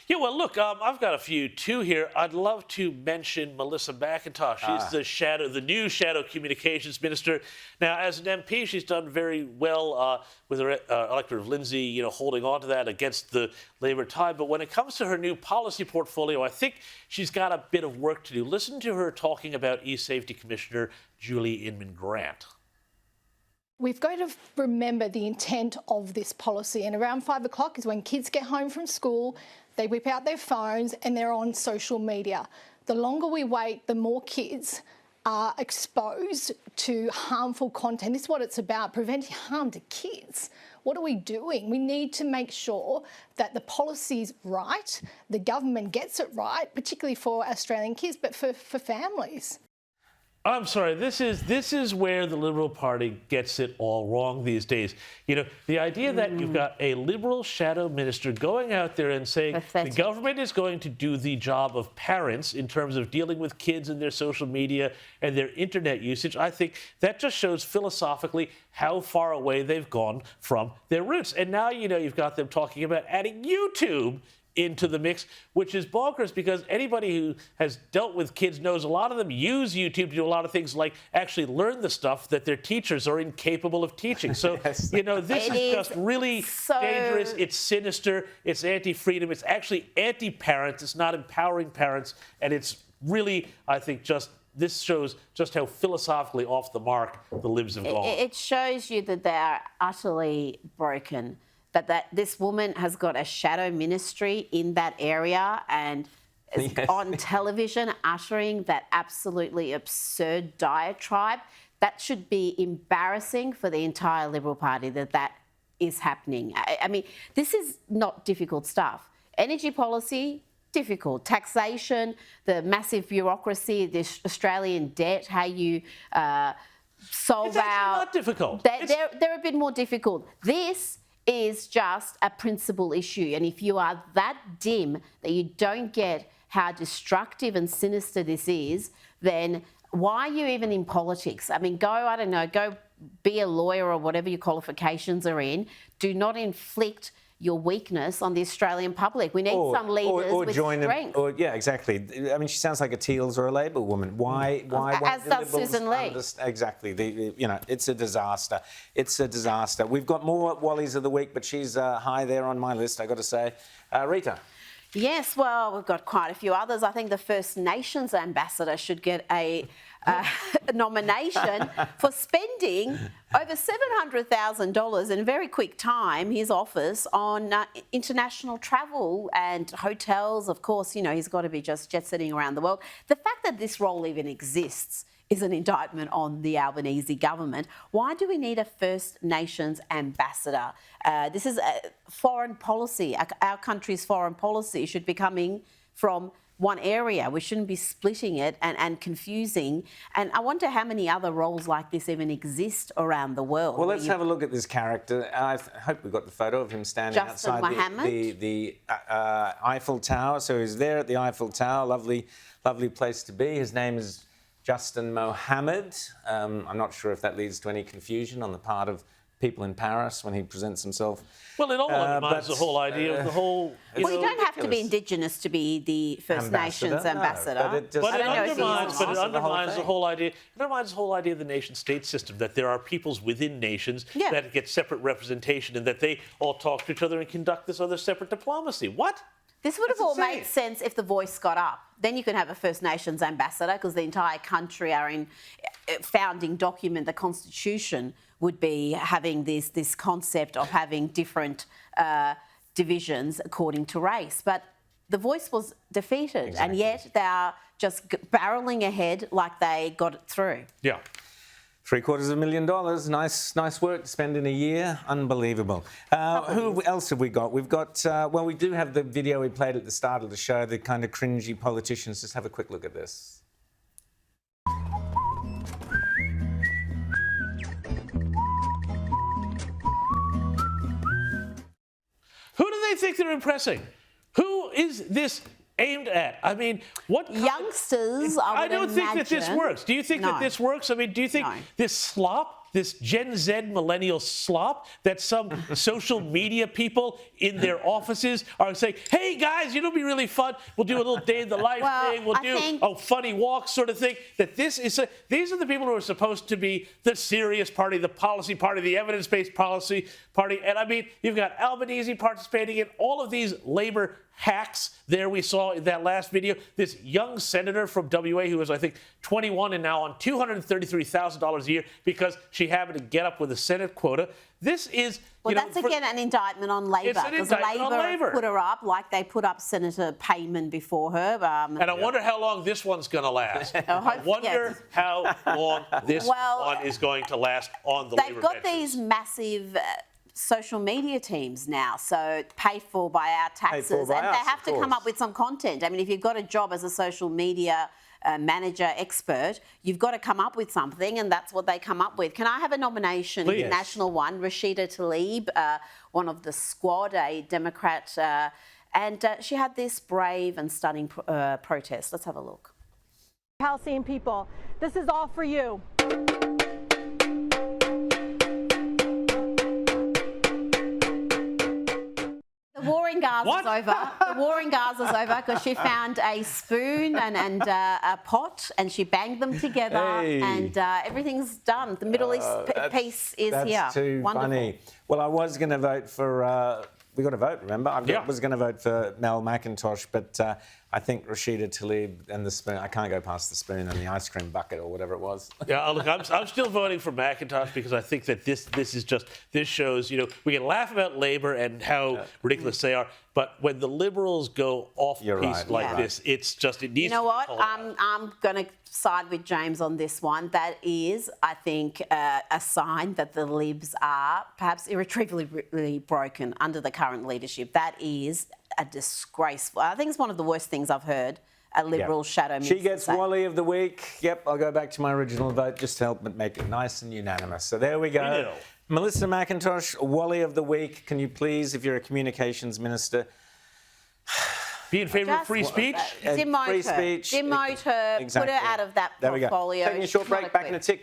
Yeah, well, look, I've got a few too here. I'd love to mention Melissa McIntosh. She's the new shadow communications minister. Now, as an MP, she's done very well with her electorate of Lindsay, holding on to that against the Labour tide. But when it comes to her new policy portfolio, I think she's got a bit of work to do. Listen to her talking about E-Safety Commissioner Julie Inman-Grant. We've got to remember the intent of this policy, and around 5 o'clock is when kids get home from school, they whip out their phones and they're on social media. The longer we wait, the more kids are exposed to harmful content. This is what it's about, preventing harm to kids. What are we doing? We need to make sure that the policy's right, the government gets it right, particularly for Australian kids, but for families. I'm sorry, this is where the Liberal Party gets it all wrong these days. The idea that you've got a Liberal shadow minister going out there and saying the government is going to do the job of parents in terms of dealing with kids and their social media and their internet usage. I think that just shows philosophically how far away they've gone from their roots. And now, you've got them talking about adding YouTube into the mix, which is bonkers because anybody who has dealt with kids knows a lot of them use YouTube to do a lot of things like actually learn the stuff that their teachers are incapable of teaching. So, this is just really dangerous. It's sinister. It's anti-freedom. It's actually anti-parents. It's not empowering parents. And it's really, I think, this shows just how philosophically off the mark the Libs have gone. It shows you that they are utterly broken. That this woman has got a shadow ministry in that area and is on television uttering that absolutely absurd diatribe. That should be embarrassing for the entire Liberal Party that is happening. I mean, this is not difficult stuff. Energy policy, difficult. Taxation, the massive bureaucracy, the Australian debt, how you solve it's actually not difficult. They're a bit more difficult. This is just a principal issue. And if you are that dim that you don't get how destructive and sinister this is, then why are you even in politics? I mean, go be a lawyer or whatever your qualifications are in. Do not inflict your weakness on the Australian public. We need some leaders with strength. Exactly. I mean, she sounds like a Teals or a Labor woman. Why as does Susan Lee. Exactly. It's a disaster. It's a disaster. We've got more Wallies of the week, but she's high there on my list, I got to say. Rita. Yes, well, we've got quite a few others. I think the First Nations ambassador should get a nomination for spending over $700,000 in a very quick time, his office, on international travel and hotels. Of course, he's got to be just jet-setting around the world. The fact that this role even exists is an indictment on the Albanese government. Why do we need a First Nations ambassador? This is foreign policy. Our country's foreign policy should be coming from one area. We shouldn't be splitting it and confusing. And I wonder how many other roles like this even exist around the world. Well, let's have a look at this character. I hope we've got the photo of him standing outside the Eiffel Tower. So he's there at the Eiffel Tower. Lovely place to be. His name is Justin Mohammed. I'm not sure if that leads to any confusion on the part of people in Paris when he presents himself. Well, it all undermines the whole idea of the whole... Well, you don't have to be Indigenous to be the First Nations ambassador. But it undermines the whole idea. It undermines the whole idea of the nation-state system, that there are peoples within nations that get separate representation and that they all talk to each other and conduct this other separate diplomacy. What? This would have all made sense if the Voice got up. Then you could have a First Nations ambassador because the entire country are in founding document, the Constitution would be having this concept of having different divisions according to race. But the Voice was defeated, and yet they are just barrelling ahead like they got it through. Yeah. $750,000. Nice work to spend in a year. Unbelievable. Who else have we got? We've got, we do have the video we played at the start of the show, the kind of cringy politicians. Just have a quick look at this. Who do they think they're impressing? Who is this aimed at? I mean, what youngsters? I don't think that this works. Do you think that this works? I mean, do you think this slop this Gen Z millennial slop that some social media people in their offices are saying, hey guys, it'll be really fun. We'll do a little day in the life thing. We'll do a funny walk sort of thing. That these are the people who are supposed to be the serious party, the policy party, the evidence-based policy party. And I mean, you've got Albanese participating in all of these labor hacks there we saw in that last video. This young senator from WA who was, I think, 21 and now on $233,000 a year because she happened to get up with a Senate quota. This is... Well, that's again an indictment on Labor. It's an indictment on Labor. Put her up like they put up Senator Payman before her. And I wonder how long this one's going to last. I wonder how long this one is going to last on the Labor They've got benches. these massive... social media teams now, so paid for by our taxes, and they have to come up with some content. I mean, if you've got a job as a social media manager expert, you've got to come up with something, and that's what they come up with. Can I have a nomination, Please. international one? Rashida Talib, one of the squad, a Democrat, and she had this brave and stunning protest. Let's have a look. Palestinian people, this is all for you. The war in Gaza is over. The war in Gaza is over because she found a spoon and a pot and she banged them together and everything's done. The Middle East peace is here. That's too Wonderful. funny. Well, I was going to vote for... we got to vote, remember? I was going to vote for Mel McIntosh, but I think Rashida Talib and the spoon... I can't go past the spoon and the ice cream bucket or whatever it was. Yeah, look, I'm still voting for McIntosh because I think that this shows, we can laugh about Labor and how ridiculous they are, but when the Liberals go off piece like this, it's just, it needs to be what? called out. I'm going to side with James on this one. That is, I think, a sign that the Libs are perhaps irretrievably broken under the current leadership. That is a disgraceful... I think it's one of the worst things I've heard a Liberal shadow minister She gets say. Wally of the week. Yep, I'll go back to my original vote just to help make it nice and unanimous. So there we go. Melissa McIntosh, Wally of the week. Can you please, if you're a communications minister... Be in favour of free speech? Demote her. Free speech. Demote her. Exactly. Put her out of that portfolio. Taking a short break, back in a tick.